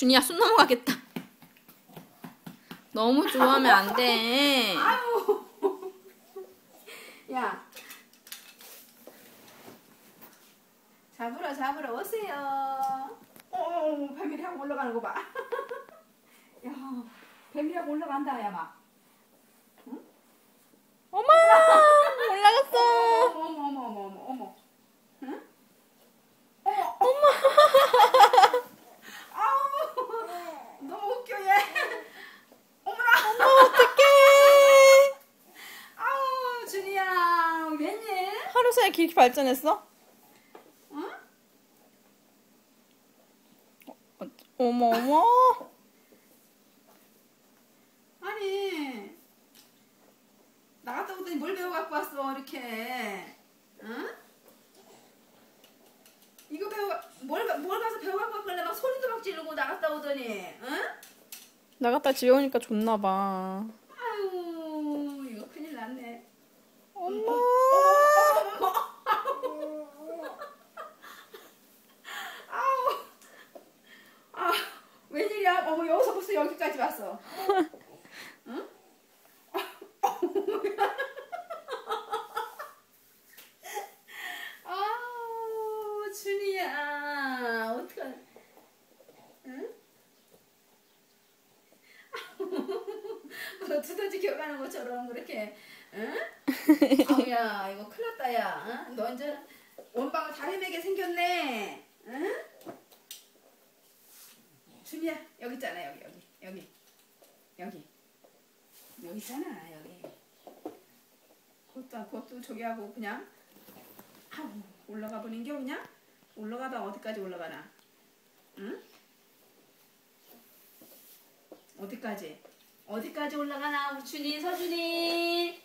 준이야, 손 넘어가겠다. 너무 좋아하면 안 돼. 아유. 야. 잡으러 오세요. 뱀이랑 올라가는 거 봐. 야, 뱀이랑 올라간다, 야, 막. 응? 어머, 올라갔어. 어머. 응? 어머. 아우, 너무 웃겨, 얘. 어머나. 어머, 어떡해. 아우, 준이야, 웬일? 하루 사이에 이렇게 발전했어? 응? 어머. 아니, 나갔다 오더니 뭘 배워갖고 왔어, 이렇게. 응? 이거 뭘 가서 배워갖고 왔길래 막 소리도 막 지르고 나갔다 오더니, 응? 나갔다 집에 오니까 좋나봐. 아유, 이거 큰일 났네. 엄마. 웬일이야? 어머, 여기서 벌써 여기까지 왔어. 응? 아우, 준이야. 어떡하. 응? 두더지 기어가는 것처럼 그렇게. 응? 아우야, 이거 큰일 났다, 야. 응? 너 이제 원방을 다 헤매게 생겼네. 응? 준이야, 여기 있잖아, 여기 있잖아, 여기. 그것도 저기 하고 그냥 아우, 올라가 보는 게 그냥 올라가봐. 어디까지 올라가나? 응? 어디까지 올라가나? 우리 준이, 서준이.